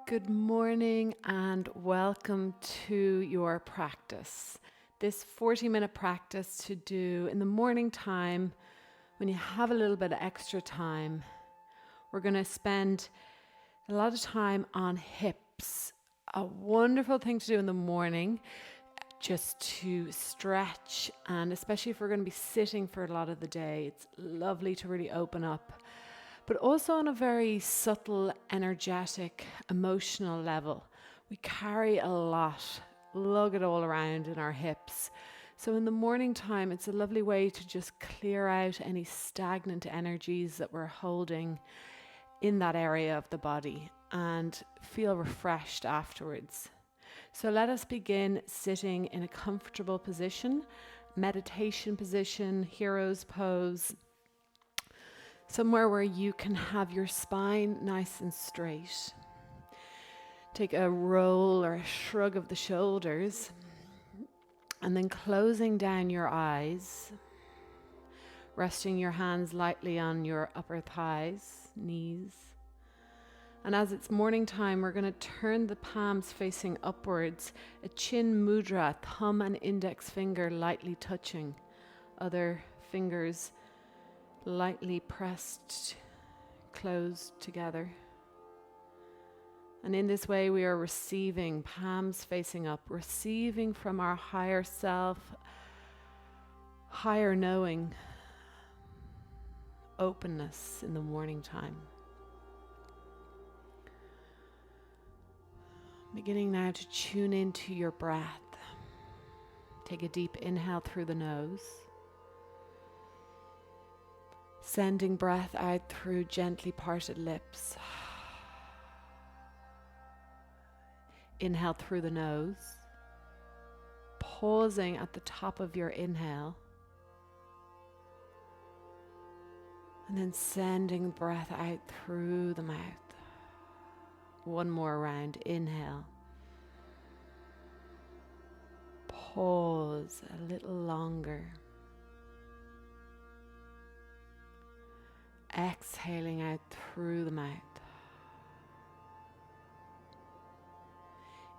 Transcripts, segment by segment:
Good morning and welcome to your practice. This 40-minute practice to do in the morning time when you have a little bit of extra time. We're going to spend a lot of time on hips. A wonderful thing to do in the morning just to stretch, and especially if we're going to be sitting for a lot of the day, it's lovely to really open up. But also on a very subtle, energetic, emotional level. We carry a lot, lug it all around in our hips. So in the morning time, it's a lovely way to just clear out any stagnant energies that we're holding in that area of the body and feel refreshed afterwards. So let us begin sitting in a comfortable position, meditation position, hero's pose. Somewhere where you can have your spine nice and straight. Take a roll or a shrug of the shoulders, and then closing down your eyes, resting your hands lightly on your upper thighs, knees. And as it's morning time, we're going to turn the palms facing upwards, a chin mudra, thumb and index finger lightly touching, other fingers lightly pressed, closed together. And in this way we are receiving, palms facing up, receiving from our higher self, higher knowing, openness in the morning time. Beginning now to tune into your breath. Take a deep inhale through the nose. Sending breath out through gently parted lips. Inhale through the nose. Pausing at the top of your inhale. And then sending breath out through the mouth. One more round. Inhale. Pause a little longer. Exhaling out through the mouth.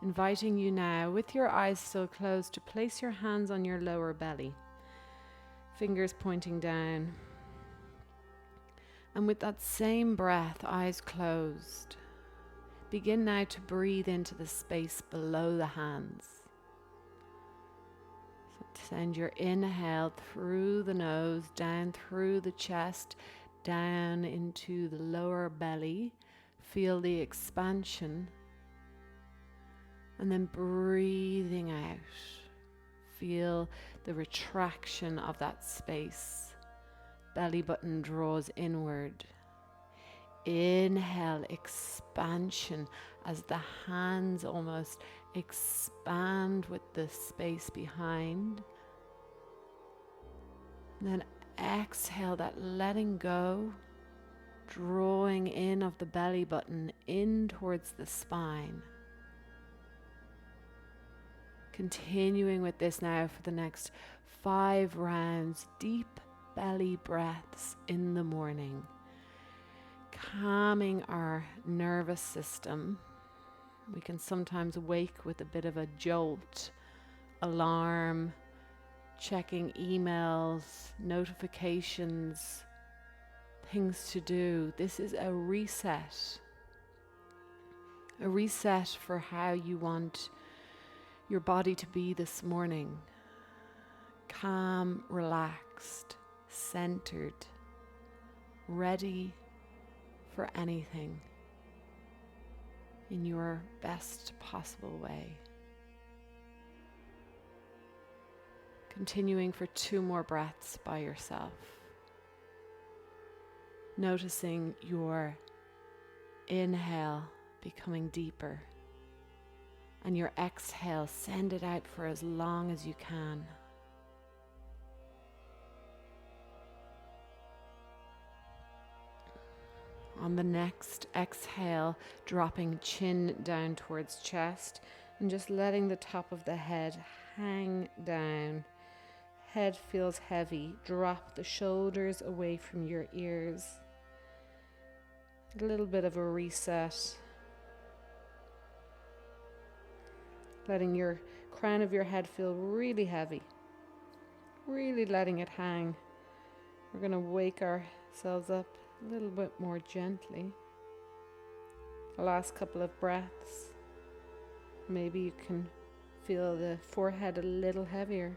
Inviting you now, with your eyes still closed, to place your hands on your lower belly. Fingers pointing down. And with that same breath, eyes closed, begin now to breathe into the space below the hands. So send your inhale through the nose, down through the chest, down into the lower belly. Feel the expansion. And then breathing out. Feel the retraction of that space. Belly button draws inward. Inhale, expansion as the hands almost expand with the space behind. And then exhale, that letting go, drawing in of the belly button in towards the spine. Continuing with this now for the next 5 rounds, deep belly breaths in the morning, calming our nervous system. We can sometimes wake with a bit of a jolt, alarm, checking emails, notifications, things to do. This is a reset for how you want your body to be this morning. Calm, relaxed, centered, ready for anything in your best possible way. Continuing for 2 more breaths by yourself. Noticing your inhale becoming deeper and your exhale, send it out for as long as you can. On the next exhale, dropping chin down towards chest and just letting the top of the head hang down. Head feels heavy. Drop the shoulders away from your ears. A little bit of a reset. letting your crown of your head feel really heavy, really letting it hang. We're going to wake ourselves up a little bit more gently. The last couple of breaths. Maybe you can feel the forehead a little heavier.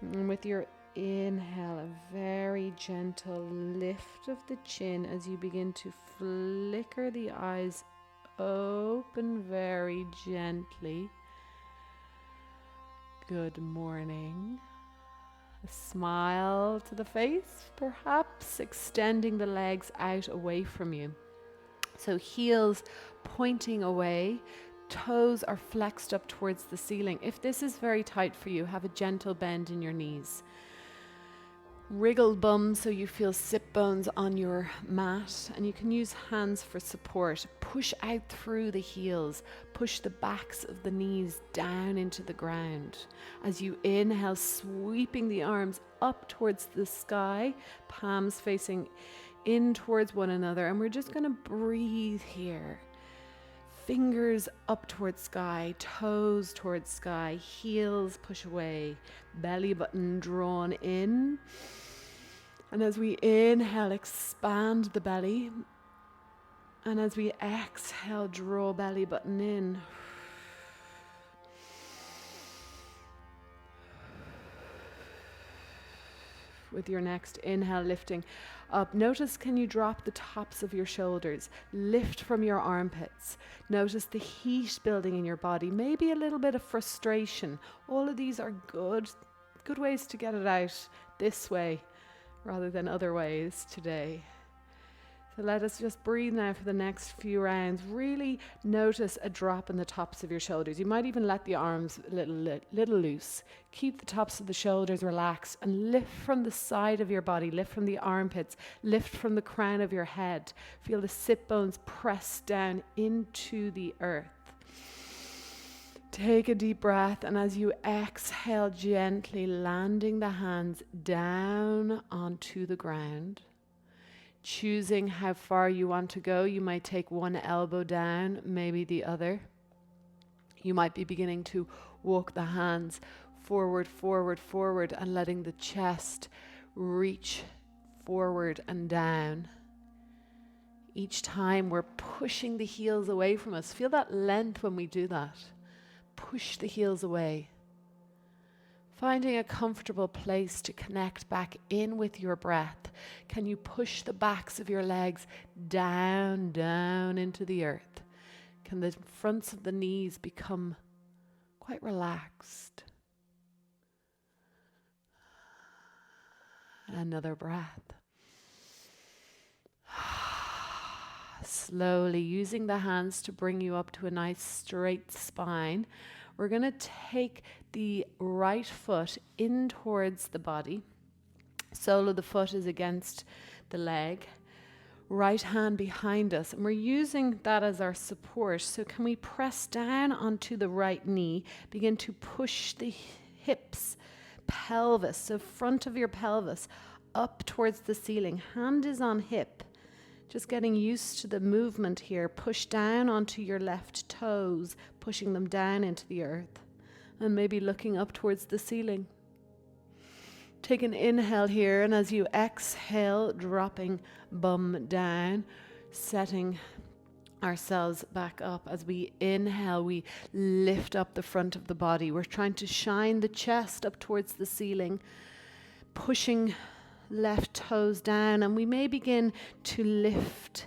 And with your inhale, a very gentle lift of the chin as you begin to flicker the eyes open very gently. Good morning. A smile to the face, perhaps extending the legs out away from you. So heels pointing away, toes are flexed up towards the ceiling. If this is very tight for you, have a gentle bend in your knees. Wriggle bum so you feel sit bones on your mat, and you can use hands for support. Push out through the heels. Push the backs of the knees down into the ground. As you inhale, sweeping the arms up towards the sky, palms facing in towards one another, and we're just going to breathe here. Fingers up towards sky, toes towards sky, heels push away, belly button drawn in. And as we inhale, expand the belly. And as we exhale, draw belly button in. With your next inhale, lifting up. Notice, can you drop the tops of your shoulders? Lift from your armpits. Notice the heat building in your body. Maybe a little bit of frustration. All of these are good ways to get it out this way rather than other ways today. So let us just breathe now for the next few rounds. Really notice a drop in the tops of your shoulders. You might even let the arms a little loose. Keep the tops of the shoulders relaxed and lift from the side of your body. Lift from the armpits. Lift from the crown of your head. Feel the sit bones press down into the earth. Take a deep breath, and as you exhale, gently landing the hands down onto the ground. Choosing how far you want to go. You might take one elbow down, maybe the other. You might be beginning to walk the hands forward, forward, forward, and letting the chest reach forward and down. Each time we're pushing the heels away from us. Feel that length when we do that. Push the heels away. Finding a comfortable place to connect back in with your breath. Can you push the backs of your legs down, down into the earth? Can the fronts of the knees become quite relaxed? Another breath. Slowly using the hands to bring you up to a nice straight spine. We're going to take the right foot in towards the body. Sole of the foot is against the leg. Right hand behind us. And we're using that as our support. So can we press down onto the right knee? Begin to push the hips, pelvis, so front of your pelvis up towards the ceiling. Hand is on hip. Just getting used to the movement here. Push down onto your left toes, pushing them down into the earth. And maybe looking up towards the ceiling. Take an inhale here, and as you exhale, dropping bum down, setting ourselves back up. As we inhale, we lift up the front of the body. We're trying to shine the chest up towards the ceiling, pushing left toes down, and we may begin to lift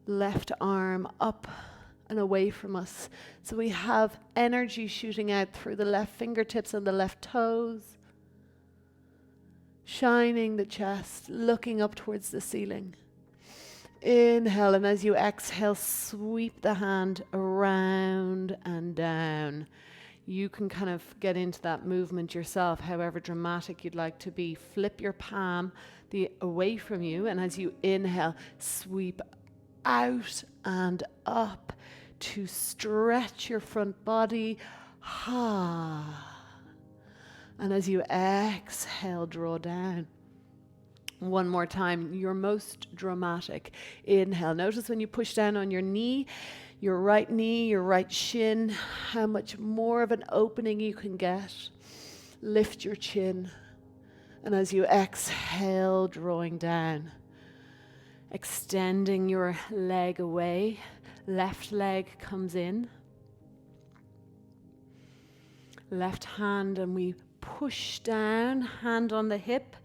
left arm up and away from us. So we have energy shooting out through the left fingertips and the left toes, shining the chest, looking up towards the ceiling. Inhale, and as you exhale, sweep the hand around and down. You can kind of get into that movement yourself, however dramatic you'd like to be. Flip your palm away from you, and as you inhale, sweep out and up to stretch your front body. And as you exhale, draw down. One more time, your most dramatic inhale. Notice when you push down on your knee, your right shin, how much more of an opening you can get. Lift your chin. And as you exhale, drawing down, extending your leg away, left leg comes in. Left hand, and we push down, hand on the hip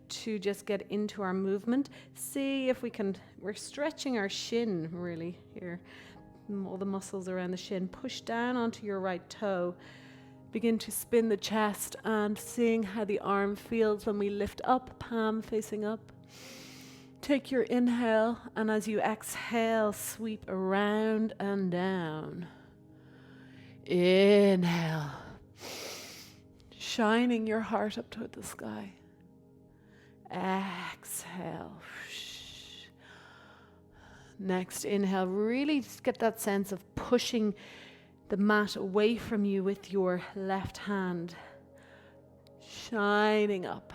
to just get into our movement. See if we can, we're stretching our shin really here, all the muscles around the shin. Push down onto your right toe. Begin to spin the chest and seeing how the arm feels when we lift up, palm facing up. Take your inhale, and as you exhale, sweep around and down. Inhale, shining your heart up toward the sky. Exhale. Next inhale, really just get that sense of pushing the mat away from you with your left hand, shining up.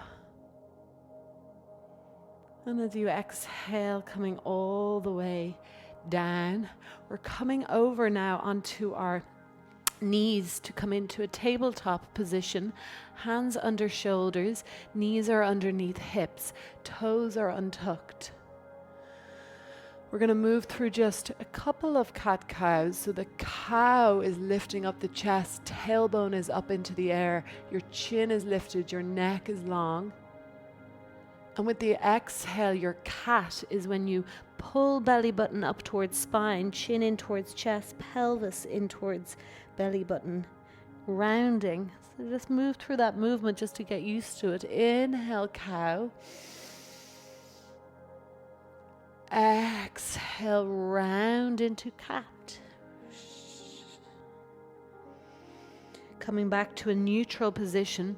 And as you exhale, coming all the way down, we're coming over now onto our knees to come into a tabletop position. Hands under shoulders, knees are underneath hips, toes are untucked. We're going to move through just a couple of cat-cows. So the cow is lifting up the chest, tailbone is up into the air, your chin is lifted, your neck is long. And with the exhale, your cat is when you pull belly button up towards spine, chin in towards chest, pelvis in towards belly button, rounding. So just move through that movement just to get used to it. Inhale, cow. Exhale, round into cat. Coming back to a neutral position.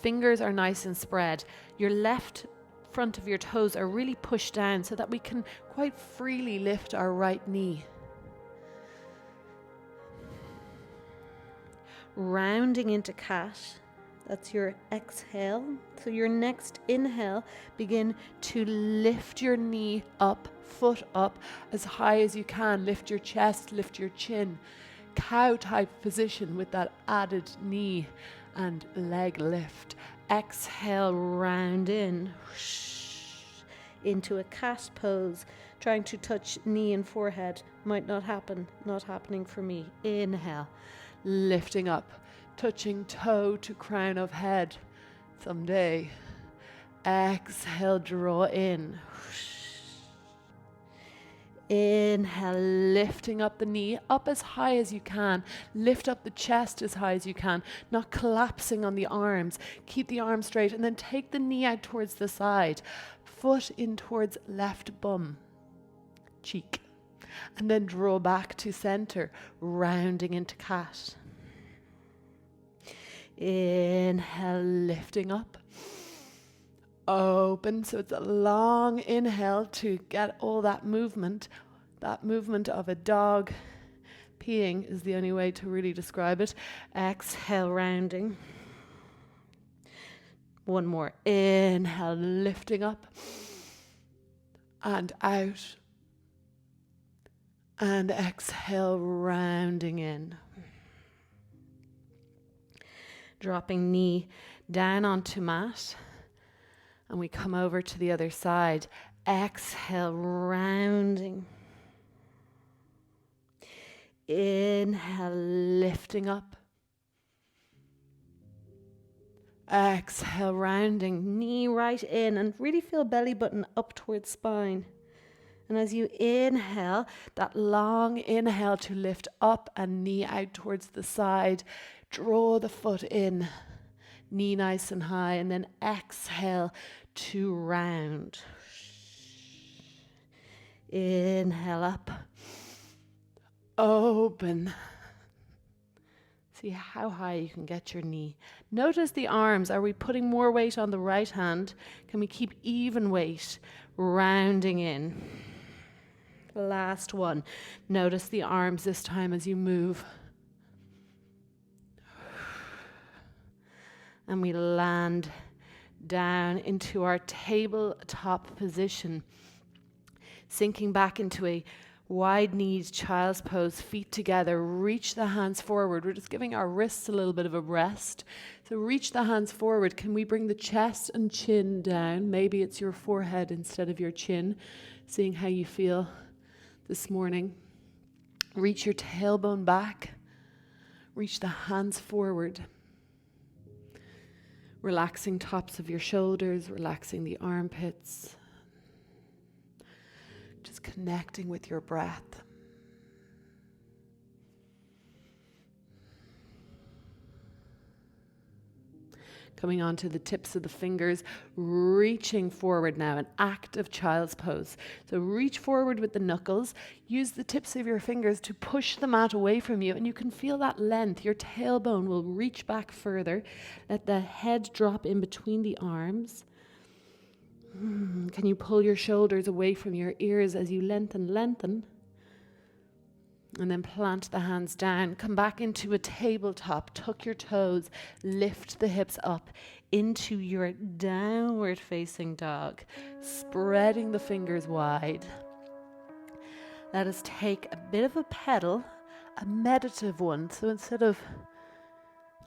Fingers are nice and spread. Your left front of your toes are really pushed down so that we can quite freely lift our right knee. Rounding into cat. That's your exhale. So your next inhale, begin to lift your knee up, foot up as high as you can. Lift your chest, lift your chin. Cow type position with that added knee and leg lift. Exhale, round in into a cat pose, trying to touch knee and forehead. Might not happen, not happening for me. Inhale, lifting up, touching toe to crown of head someday. Exhale, draw in. Inhale, lifting up the knee, up as high as you can. Lift up the chest as high as you can, not collapsing on the arms. Keep the arms straight and then take the knee out towards the side. Foot in towards left bum, cheek. And then draw back to center, rounding into cat. Inhale, lifting up. Open, so it's a long inhale to get all that movement. That movement of a dog peeing is the only way to really describe it. Exhale, rounding. One more. Inhale, lifting up. And out. And exhale, rounding in. Dropping knee down onto mat. And we come over to the other side. Exhale, rounding. Inhale, lifting up. Exhale, rounding. Knee right in and really feel belly button up towards spine. And as you inhale, that long inhale to lift up and knee out towards the side. Draw the foot in. Knee nice and high, and then exhale to round. Inhale up. Open. See how high you can get your knee. Notice the arms. Are we putting more weight on the right hand? Can we keep even weight? Rounding in. Last one. Notice the arms this time as you move. And we land down into our tabletop position, sinking back into a wide-kneed child's pose, feet together, reach the hands forward. We're just giving our wrists a little bit of a rest. So reach the hands forward. Can we bring the chest and chin down? Maybe it's your forehead instead of your chin, seeing how you feel this morning. Reach your tailbone back. Reach the hands forward. Relaxing tops of your shoulders, relaxing the armpits. Just connecting with your breath. Coming onto the tips of the fingers, reaching forward now, an active child's pose. So reach forward with the knuckles, use the tips of your fingers to push the mat away from you, and you can feel that length. Your tailbone will reach back further. Let the head drop in between the arms. Can you pull your shoulders away from your ears as you lengthen? And then plant the hands down. Come back into a tabletop. Tuck your toes. Lift the hips up into your downward facing dog. Spreading the fingers wide. Let us take a bit of a pedal, a meditative one. So instead of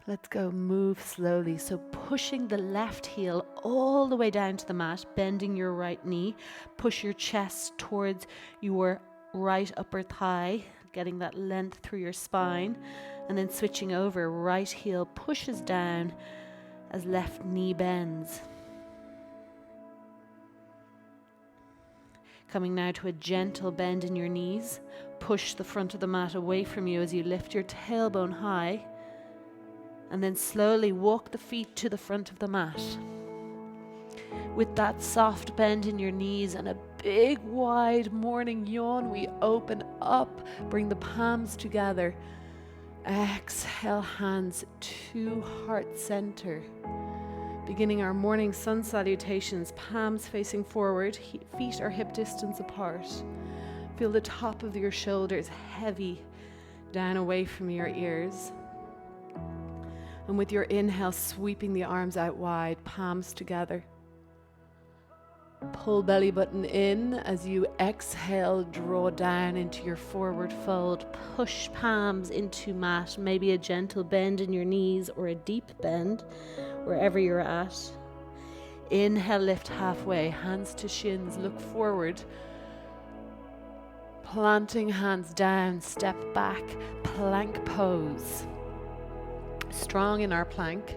let's go move slowly. So pushing the left heel all the way down to the mat, bending your right knee. Push your chest towards your right upper thigh, getting that length through your spine. And then switching over, right heel pushes down as left knee bends. Coming now to a gentle bend in your knees. Push the front of the mat away from you as you lift your tailbone high. And then slowly walk the feet to the front of the mat. With that soft bend in your knees and a big wide morning yawn, we open up, bring the palms together. Exhale, hands to heart center. Beginning our morning sun salutations, palms facing forward, feet are hip distance apart. Feel the top of your shoulders heavy down away from your ears. And with your inhale, sweeping the arms out wide, palms together. Pull belly button in as you exhale, draw down into your forward fold. Push palms into mat, maybe a gentle bend in your knees or a deep bend, wherever you're at. Inhale, lift halfway, hands to shins, look forward. Planting hands down, step back, plank pose. Strong in our plank.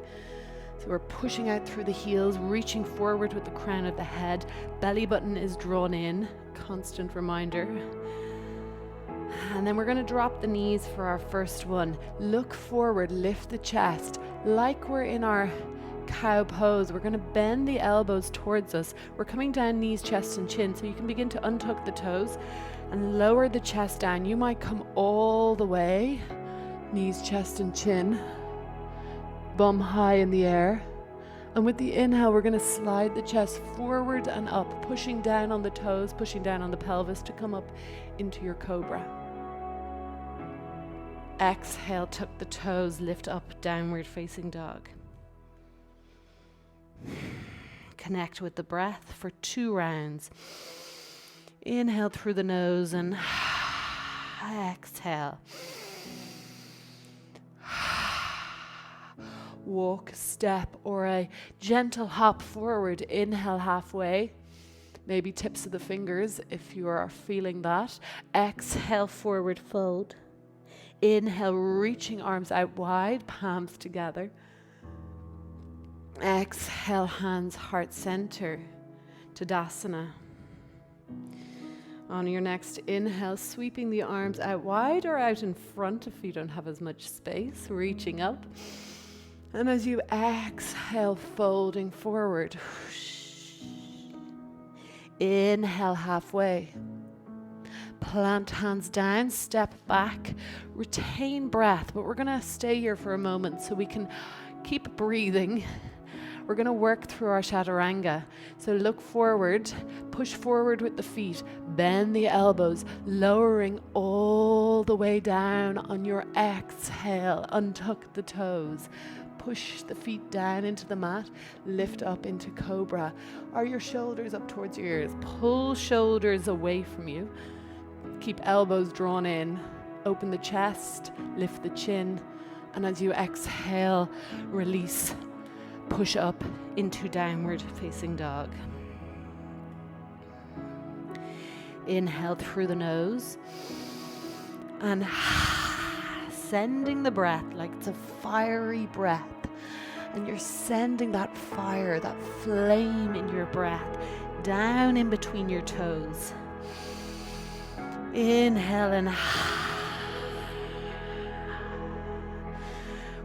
So we're pushing out through the heels, reaching forward with the crown of the head. Belly button is drawn in, constant reminder. And then we're going to drop the knees for our first one. Look forward, lift the chest. Like we're in our cow pose, we're going to bend the elbows towards us. We're coming down knees, chest and chin, so you can begin to untuck the toes and lower the chest down. You might come all the way, knees, chest and chin. Bum high in the air. And with the inhale, we're going to slide the chest forward and up, pushing down on the toes, pushing down on the pelvis to come up into your cobra. Exhale, tuck the toes, lift up, downward facing dog. Connect with the breath for 2 rounds. Inhale through the nose and exhale. Walk, step, or a gentle hop forward. Inhale halfway. Maybe tips of the fingers if you are feeling that. Exhale, forward fold. Inhale, reaching arms out wide, palms together. Exhale, hands heart center, Tadasana. On your next inhale, sweeping the arms out wide or out in front if you don't have as much space, reaching up. And as you exhale, folding forward. Inhale halfway. Plant hands down, step back, retain breath, but we're going to stay here for a moment so we can keep breathing. We're going to work through our chaturanga. So look forward, push forward with the feet, bend the elbows, lowering all the way down on your exhale, untuck the toes. push the feet down into the mat, lift up into cobra. Are your shoulders up towards your ears? Pull shoulders away from you. Keep elbows drawn in. Open the chest, lift the chin, and as you exhale, release. Push up into downward facing dog. Inhale through the nose and sending the breath like it's a fiery breath. And you're sending that fire, that flame in your breath down in between your toes. Inhale and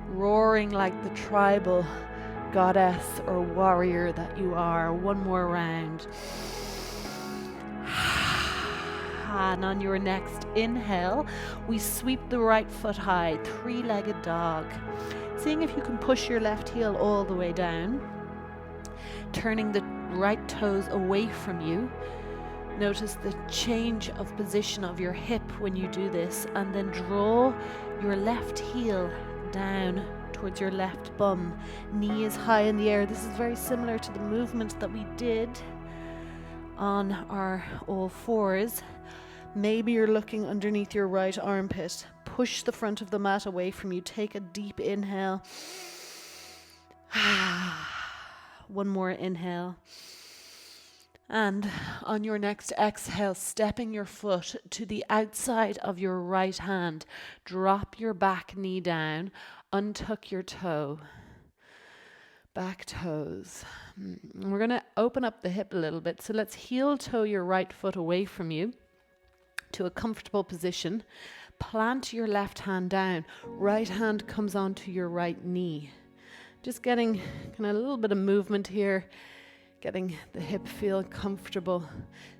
roaring like the tribal goddess or warrior that you are. One more round. And on your next inhale, we sweep the right foot high, three-legged dog. Seeing if you can push your left heel all the way down, turning the right toes away from you. Notice the change of position of your hip when you do this, and then draw your left heel down towards your left bum. Knee is high in the air. This is very similar to the movement that we did on our all fours. Maybe you're looking underneath your right armpit. Push the front of the mat away from you. Take a deep inhale. One more inhale. And on your next exhale, stepping your foot to the outside of your right hand. Drop your back knee down. Untuck your toe. Back toes. We're going to open up the hip a little bit. So let's heel toe your right foot away from you to a comfortable position. Plant your left hand down. Right hand comes onto your right knee. Just getting kind of a little bit of movement here. Getting the hip feel comfortable.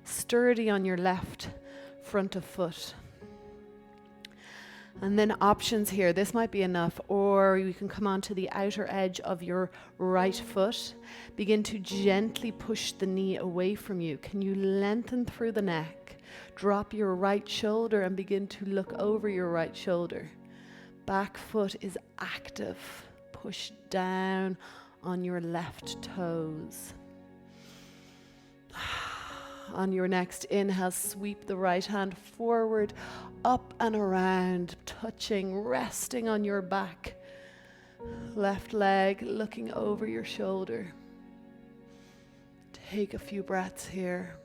Sturdy on your left front of foot. And then options here. This might be enough, or you can come onto the outer edge of your right foot. Begin to gently push the knee away from you. Can you lengthen through the neck? Drop your right shoulder and begin to look over your right shoulder. Back foot is active. Push down on your left toes. On your next inhale, sweep the right hand forward, up and around, touching, resting on your back. Left leg looking over your shoulder. Take a few breaths here.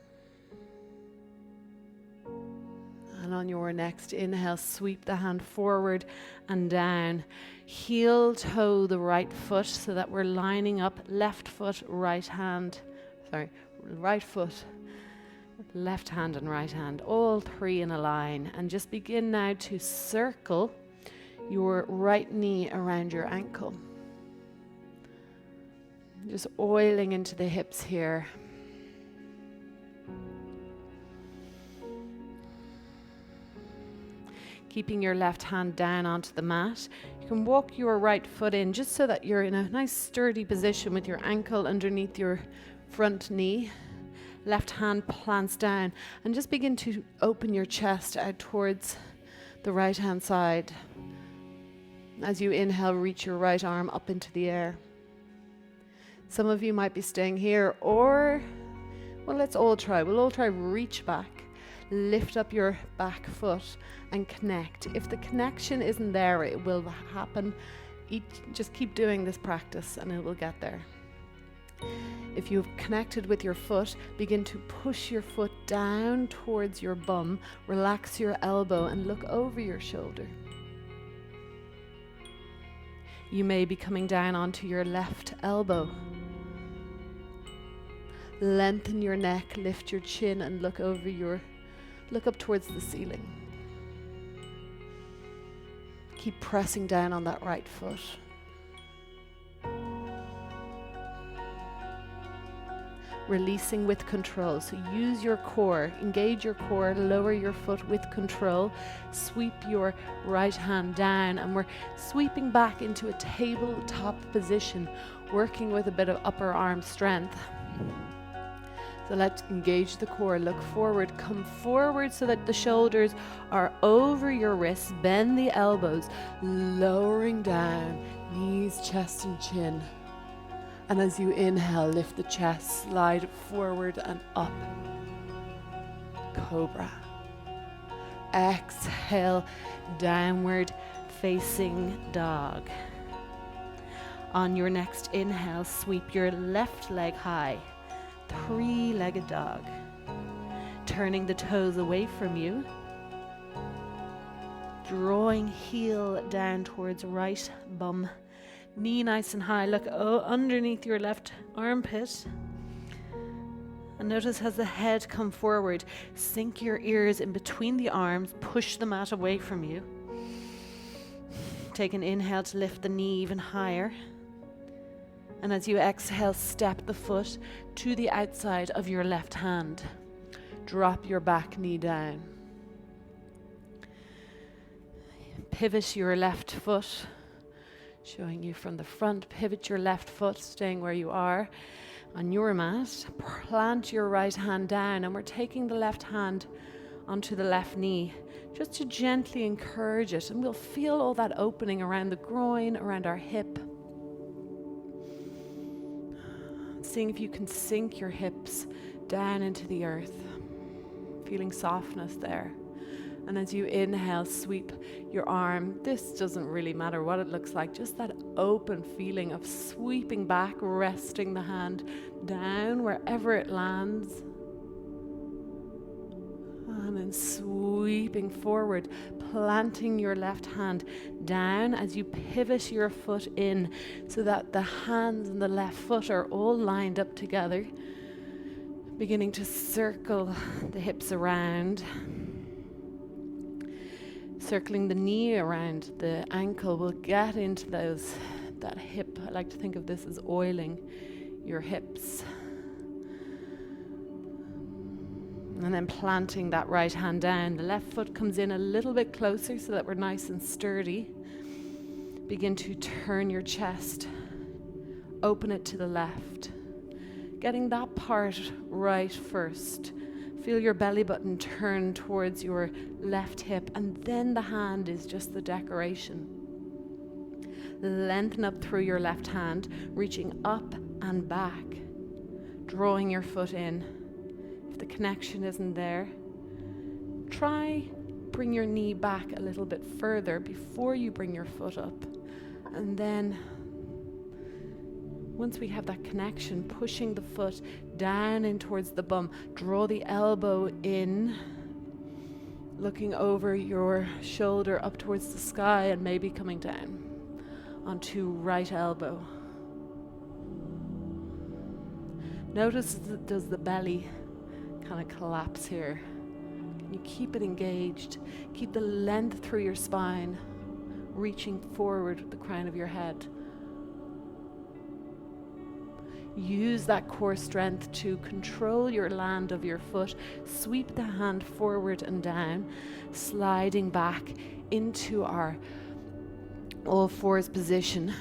And on your next inhale, sweep the hand forward and down. Heel toe the right foot so that we're lining up left foot, right foot, left hand and right hand, all three in a line. And just begin now to circle your right knee around your ankle. Just oiling into the hips here. Keeping your left hand down onto the mat. You can walk your right foot in just so that you're in a nice sturdy position with your ankle underneath your front knee. Left hand plants down and just begin to open your chest out towards the right hand side. As you inhale, reach your right arm up into the air. Some of you might be staying here, or, well, let's all try. We'll all try reach back, lift up your back foot and connect. If the connection isn't there, it will happen. Just keep doing this practice and it will get there. If you've connected with your foot, begin to push your foot down towards your bum. Relax your elbow and look over your shoulder. You may be coming down onto your left elbow. Lengthen your neck, lift your chin and look up towards the ceiling. Keep pressing down on that right foot. Releasing with control. So use your core, engage your core, lower your foot with control, sweep your right hand down, and we're sweeping back into a tabletop position, working with a bit of upper arm strength. So let's engage the core, look forward, come forward so that the shoulders are over your wrists, bend the elbows, lowering down, knees, chest and chin. And as you inhale, lift the chest, slide it forward and up. Cobra. Exhale, downward facing dog. On your next inhale, sweep your left leg high. Three-legged dog. Turning the toes away from you. Drawing heel down towards right bum. Knee nice and high. Look underneath your left armpit. And notice as the head come forward, sink your ears in between the arms, push the mat away from you. Take an inhale to lift the knee even higher. And as you exhale, step the foot to the outside of your left hand. Drop your back knee down. Pivot your left foot, showing you from the front. Pivot your left foot, staying where you are on your mat. Plant your right hand down, and we're taking the left hand onto the left knee just to gently encourage it. And we'll feel all that opening around the groin, around our hip. Seeing if you can sink your hips down into the earth, feeling softness there. And as you inhale, sweep your arm. This doesn't really matter what it looks like, just that open feeling of sweeping back, resting the hand down wherever it lands. And then sweeping forward, planting your left hand down as you pivot your foot in so that the hands and the left foot are all lined up together. Beginning to circle the hips around. Circling the knee around the ankle will get into that hip. I like to think of this as oiling your hips. And then planting that right hand down. The left foot comes in a little bit closer so that we're nice and sturdy. Begin to turn your chest. Open it to the left. Getting that part right first. Feel your belly button turn towards your left hip, and then the hand is just the decoration. Lengthen up through your left hand, reaching up and back, drawing your foot in. If the connection isn't there, try bring your knee back a little bit further before you bring your foot up. And then once we have that connection, pushing the foot down in towards the bum, draw the elbow in, looking over your shoulder up towards the sky and maybe coming down onto right elbow. Notice does the belly kind of collapse here? Can you keep it engaged? Keep the length through your spine, reaching forward with the crown of your head. Use that core strength to control your land of your foot. Sweep the hand forward and down, sliding back into our all fours position,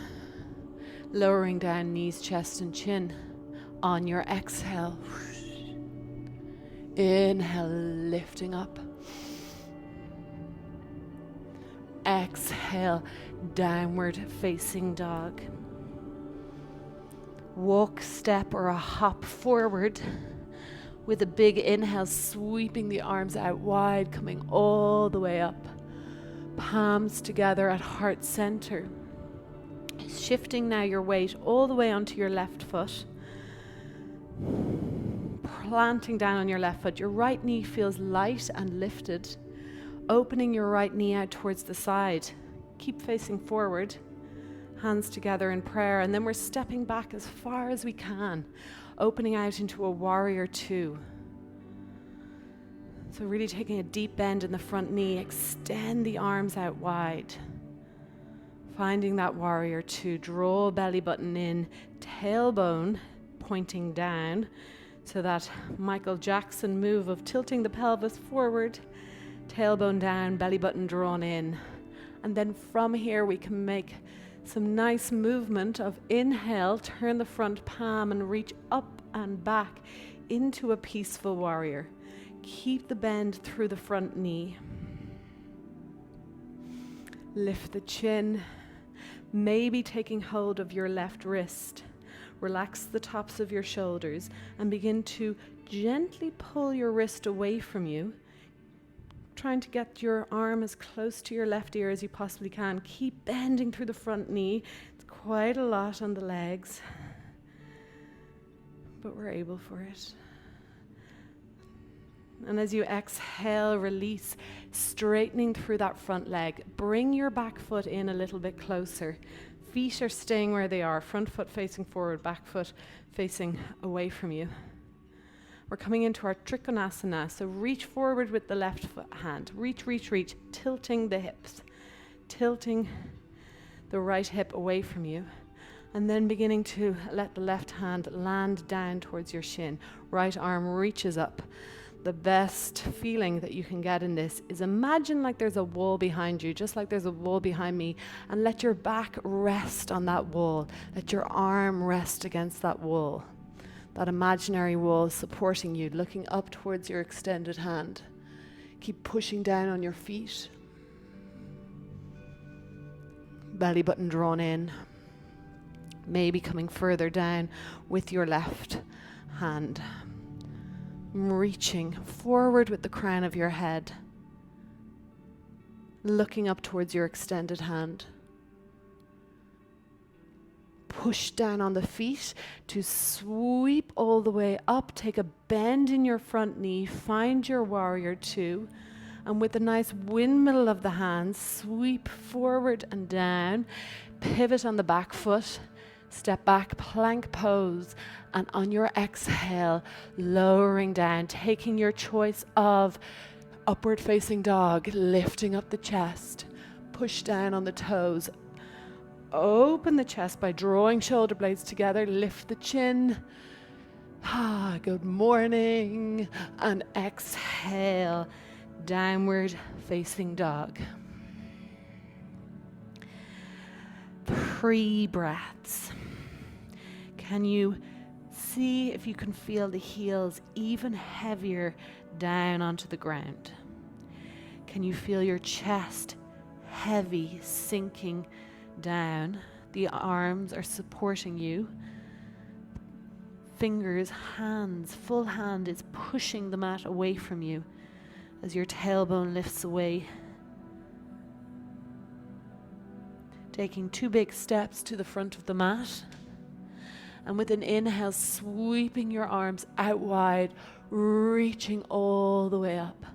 lowering down knees, chest and chin. On your exhale, inhale, lifting up. Exhale, downward facing dog. Walk, step, or a hop forward with a big inhale, sweeping the arms out wide, coming all the way up. Palms together at heart center. Shifting now your weight all the way onto your left foot. Planting down on your left foot. Your right knee feels light and lifted. Opening your right knee out towards the side. Keep facing forward. Hands together in prayer, and then we're stepping back as far as we can, opening out into a warrior two. So really taking a deep bend in the front knee, extend the arms out wide. Finding that warrior two, draw belly button in, tailbone pointing down, so that Michael Jackson move of tilting the pelvis forward, tailbone down, belly button drawn in. And then from here we can make some nice movement of inhale, turn the front palm and reach up and back, into a peaceful warrior. Keep the bend through the front knee. Lift the chin, maybe taking hold of your left wrist. Relax the tops of your shoulders and begin to gently pull your wrist away from you, trying to get your arm as close to your left ear as you possibly can. Keep bending through the front knee. It's quite a lot on the legs, but we're able for it. And as you exhale, release, straightening through that front leg. Bring your back foot in a little bit closer. Feet are staying where they are, front foot facing forward, back foot facing away from you. We're coming into our Trikonasana, so reach forward with the left hand. Reach, reach, reach, tilting the hips, tilting the right hip away from you, and then beginning to let the left hand land down towards your shin. Right arm reaches up. The best feeling that you can get in this is imagine like there's a wall behind you, just like there's a wall behind me, and let your back rest on that wall. Let your arm rest against that wall. That imaginary wall supporting you, looking up towards your extended hand. Keep pushing down on your feet. Belly button drawn in. Maybe coming further down with your left hand. Reaching forward with the crown of your head. Looking up towards your extended hand. Push down on the feet to sweep all the way up. Take a bend in your front knee. Find your warrior two. And with a nice windmill of the hands, sweep forward and down. Pivot on the back foot. Step back, plank pose. And on your exhale, lowering down, taking your choice of upward facing dog, lifting up the chest. Push down on the toes. Open the chest by drawing shoulder blades together. Lift the chin. Good morning. And exhale, downward facing dog. 3 breaths. Can you see if you can feel the heels even heavier down onto the ground? Can you feel your chest heavy sinking down? The arms are supporting you. Fingers, hands, full hand is pushing the mat away from you as your tailbone lifts away. Taking 2 big steps to the front of the mat. And with an inhale, sweeping your arms out wide, reaching all the way up.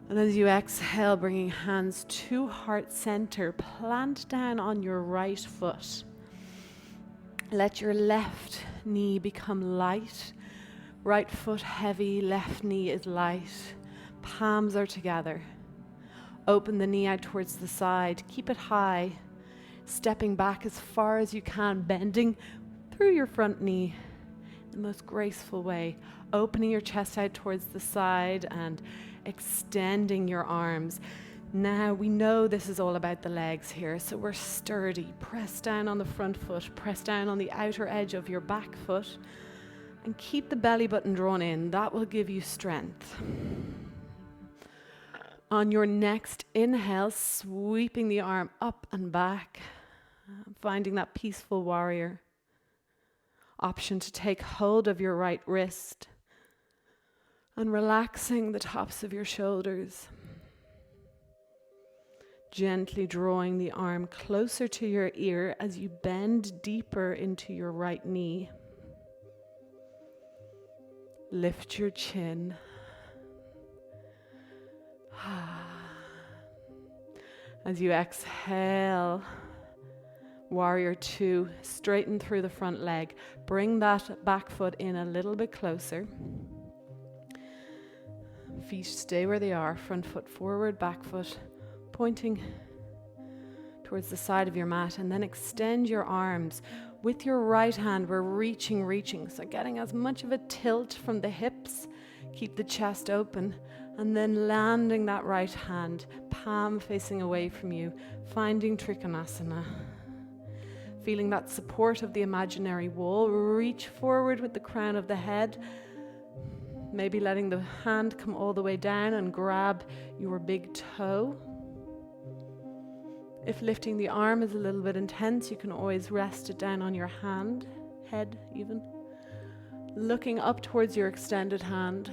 And as you exhale, bringing hands to heart center, plant down on your right foot. Let your left knee become light. Right foot heavy, left knee is light. Palms are together. Open the knee out towards the side. Keep it high. Stepping back as far as you can, bending through your front knee in the most graceful way. Opening your chest out towards the side and extending your arms. Now we know this is all about the legs here, so we're sturdy. Press down on the front foot, press down on the outer edge of your back foot, and keep the belly button drawn in. That will give you strength. On your next inhale, sweeping the arm up and back, finding that peaceful warrior. Option to take hold of your right wrist and relaxing the tops of your shoulders. Gently drawing the arm closer to your ear as you bend deeper into your right knee. Lift your chin. As you exhale, warrior two, straighten through the front leg. Bring that back foot in a little bit closer. Feet stay where they are, front foot forward, back foot pointing towards the side of your mat, and then extend your arms. With your right hand, we're reaching, so getting as much of a tilt from the hips. Keep the chest open, and then landing that right hand, palm facing away from you, finding Trikonasana. Feeling that support of the imaginary wall, reach forward with the crown of the head, Maybe letting the hand come all the way down and grab your big toe. If lifting the arm is a little bit intense, you can always rest it down on your hand, head even. Looking up towards your extended hand.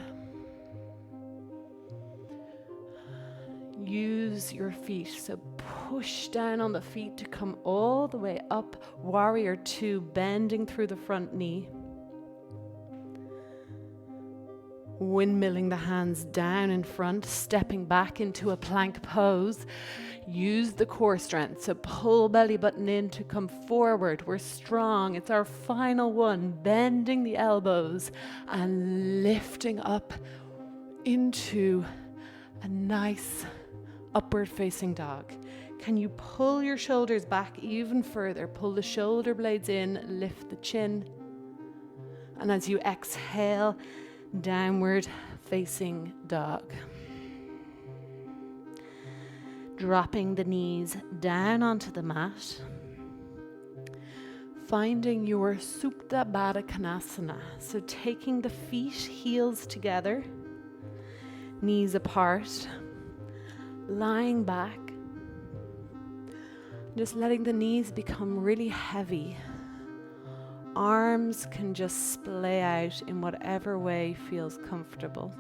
Use your feet, so push down on the feet to come all the way up. Warrior two, bending through the front knee. Windmilling the hands down in front, stepping back into a plank pose. Use the core strength, so pull belly button in to come forward. We're strong. It's our final one. Bending the elbows and lifting up into a nice upward facing dog. Can you pull your shoulders back even further? Pull the shoulder blades in, lift the chin. And as you exhale, downward facing dog. Dropping the knees down onto the mat. Finding your Supta Baddha Konasana. So taking the feet, heels together, knees apart, lying back. Just letting the knees become really heavy. Arms can just splay out in whatever way feels comfortable.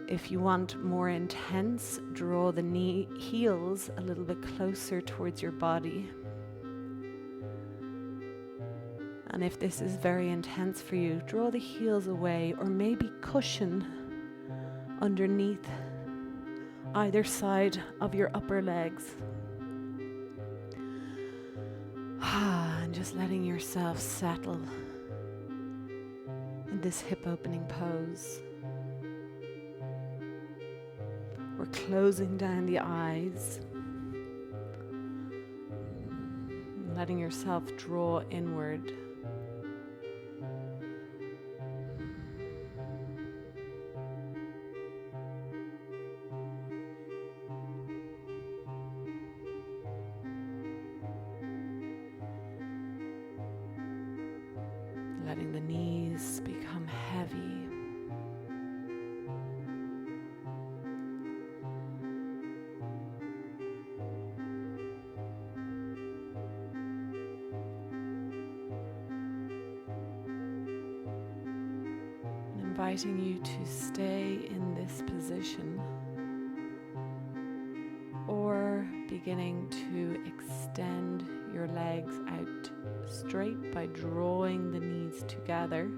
If you want more intense, draw the heels a little bit closer towards your body. And if this is very intense for you, draw the heels away or maybe cushion underneath either side of your upper legs. And just letting yourself settle in this hip opening pose. We're closing down the eyes, letting yourself draw inward. Letting the knees become heavy. And inviting you to stay in this position, or beginning to extend your legs out straight by drawing the knees together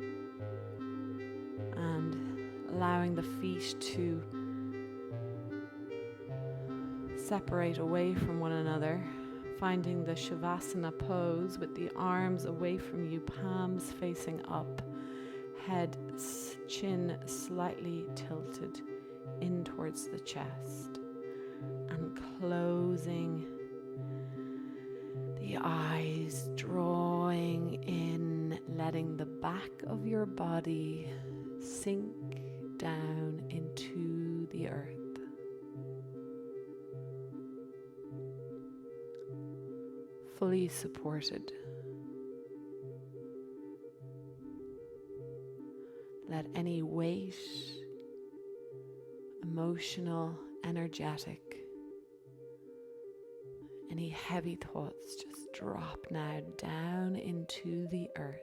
and allowing the feet to separate away from one another, finding the shavasana pose with the arms away from you, palms facing up, head, chin slightly tilted in towards the chest, and closing the eyes, drawing in, letting the back of your body sink down into the earth. Fully supported. Let any weight, emotional, energetic, any heavy thoughts just drop now down into the earth,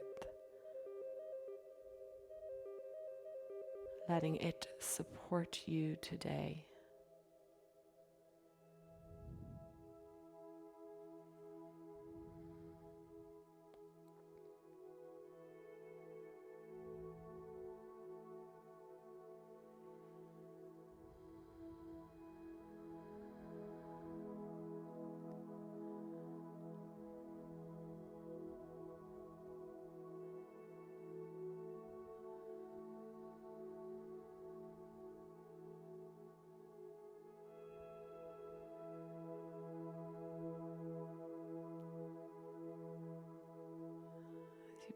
letting it support you today.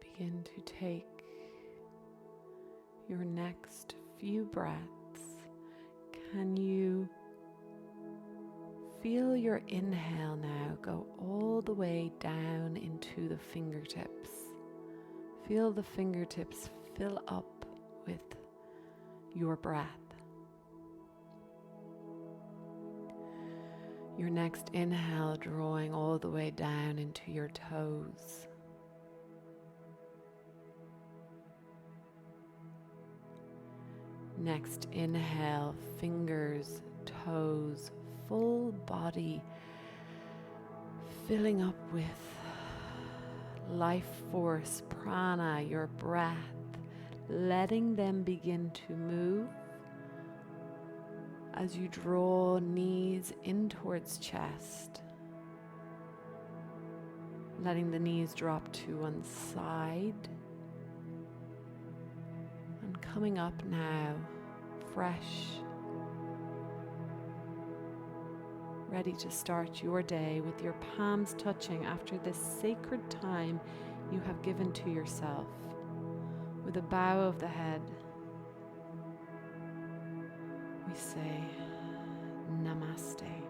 Begin to take your next few breaths. Can you feel your inhale now go all the way down into the fingertips, Feel the fingertips fill up with your breath. Your next inhale, drawing all the way down into your toes. Next inhale, fingers, toes, full body filling up with life force, prana, your breath, letting them begin to move as you draw knees in towards chest. Letting the knees drop to one side. And coming up now, fresh, ready to start your day with your palms touching after this sacred time you have given to yourself. With a bow of the head, we say Namaste.